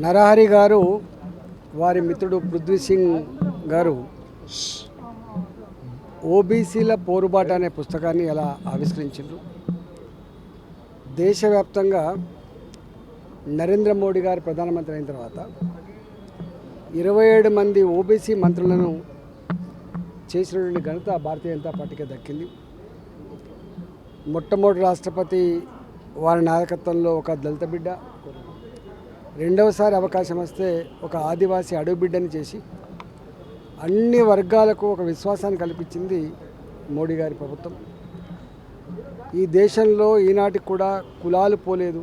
నరహరి గారు వారి మిత్రుడు పృథ్వీ సింగ్ గారు ఓబీసీల పోరుబాట అనే పుస్తకాన్ని ఎలా ఆవిష్కరించారు. దేశవ్యాప్తంగా నరేంద్ర మోడీ గారు ప్రధానమంత్రి అయిన తర్వాత 27 మంది ఓబీసీ మంత్రులను చేసినటువంటి ఘనత భారతీయ జనతా పార్టీకి దక్కింది. మొట్టమొదటి రాష్ట్రపతి వారి నాయకత్వంలో ఒక దళిత బిడ్డ, రెండవసారి అవకాశం వస్తే ఒక ఆదివాసీ అడవి బిడ్డని చేసి అన్ని వర్గాలకు ఒక విశ్వాసాన్ని కల్పించింది మోడీ గారి ప్రభుత్వం. ఈ దేశంలో ఈనాటికి కూడా కులాలు పోలేదు.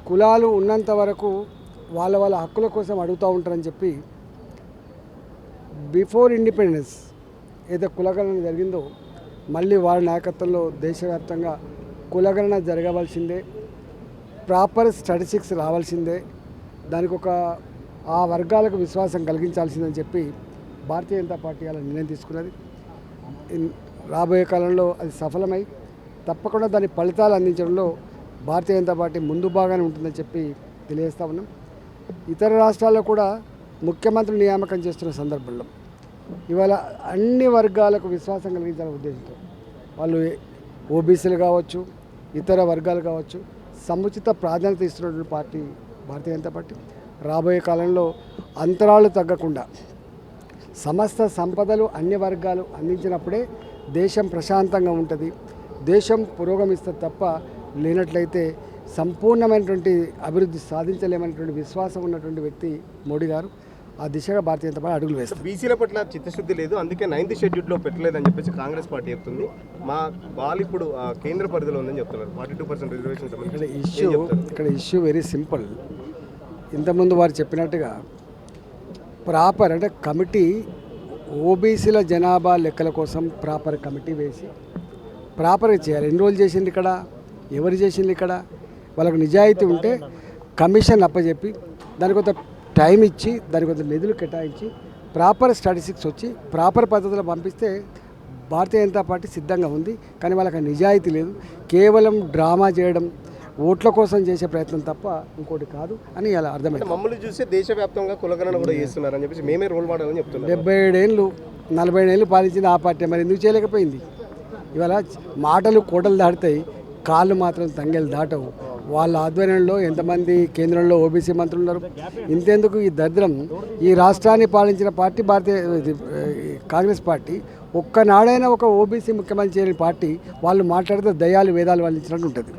కులాలు ఉన్నంత వరకు వాళ్ళ హక్కుల కోసం అడుగుతూ ఉంటారని చెప్పి బిఫోర్ ఇండిపెండెన్స్ ఏదో కులగణన జరిగిందో మళ్ళీ వారి నాయకత్వంలో దేశవ్యాప్తంగా కులగణన జరగవలసిందే, ప్రాపర్ స్టాటిస్టిక్స్ రావాల్సిందే, దానికి ఒక ఆ వర్గాలకు విశ్వాసం కలిగించాల్సిందని చెప్పి భారతీయ జనతా పార్టీ అలా నిర్ణయం తీసుకున్నది. రాబోయే కాలంలో అది సఫలమై తప్పకుండా దాని ఫలితాలు అందించడంలో భారతీయ జనతా పార్టీ ముందు బాగానే ఉంటుందని చెప్పి తెలియజేస్తూ ఉన్నాం. ఇతర రాష్ట్రాల్లో కూడా ముఖ్యమంత్రి నియామకం చేస్తున్న సందర్భంలో ఇవాళ అన్ని వర్గాలకు విశ్వాసం కలిగించాలనే ఉద్దేశంతో వాళ్ళు ఓబీసీలు కావచ్చు, ఇతర వర్గాలు కావచ్చు, సముచిత ప్రాధాన్యత ఇస్తున్నటువంటి పార్టీ భారతీయ జనతా పార్టీ. రాబోయే కాలంలో అంతరాలు తగ్గకుండా సమస్త సంపదలు అన్ని వర్గాలు అందించినప్పుడే దేశం ప్రశాంతంగా ఉంటుంది, దేశం పురోగమిస్తుంది. తప్ప లేనట్లయితే సంపూర్ణమైనటువంటి అభివృద్ధి సాధించలేమనేటువంటి విశ్వాసం ఉన్నటువంటి వ్యక్తి మోడీ గారు. ఆ దిశగా భారతీయ జనతా పార్టీ అడుగులు వేస్తారు. బీసీల పట్ల చిత్తశుద్ధి లేదు, అందుకే 9th షెడ్యూల్లో పెట్టలేదని చెప్పేసి కాంగ్రెస్ పార్టీ చెప్తుంది. మా వాళ్ళు ఇప్పుడు కేంద్ర పరిధిలో ఉందని చెప్తున్నారు. 42% రిజర్వేషన్స్. ఇక్కడ ఇష్యూ వెరీ సింపుల్. ఇంతకుముందు వారు చెప్పినట్టుగా ప్రాపర్ అంటే కమిటీ ఓబీసీల జనాభా లెక్కల కోసం ప్రాపర్ కమిటీ వేసి ప్రాపర్గా చేయాలి. ఎన్ని రోజులు చేసింది ఇక్కడ, ఎవరు చేసింది ఇక్కడ, వాళ్ళకు నిజాయితీ ఉంటే కమిషన్ అప్పచెప్పి దానికి కొంత టైం ఇచ్చి దానికి కొంత నిధులు కేటాయించి ప్రాపర్ స్టాటిస్టిక్స్ వచ్చి ప్రాపర్ పద్ధతిలో పంపిస్తే భారతీయ జనతా పార్టీ సిద్ధంగా ఉంది. కానీ వాళ్ళకి నిజాయితీ లేదు, కేవలం డ్రామా చేయడం, ఓట్ల కోసం చేసే ప్రయత్నం తప్ప ఇంకోటి కాదు అని అలా అర్థమైంది. మమ్మల్ని చూస్తే దేశవ్యాప్తంగా కులగణన కూడా చేస్తున్నారని చెప్పేసి మేమే రోల్ మోడల్ అని చెప్తున్నారు. 77 ఏళ్ళు 40 ఏళ్ళు పాలించింది ఆ పార్టీ, మరి ఎందుకు చేయలేకపోయింది? ఇవాళ మాటలు కోటలు దాటుతాయి, కాళ్ళు మాత్రం తంగేలు దాటవు. వాళ్ళ ఆధ్వర్యంలో ఎంతమంది కేంద్రంలో ఓబీసీ మంత్రులు ఉన్నారు. ఇంతెందుకు ఈ దరిద్రం, ఈ రాష్ట్రాన్ని పాలించిన పార్టీ భారతీయ కాంగ్రెస్ పార్టీ. ఒక్కనాడైనా ఒక ఓబీసీ ముఖ్యమంత్రి చేయని పార్టీ వాళ్ళు మాట్లాడితే దయ్యాలు వేదాలు వల్లించినట్టు ఉంటుంది.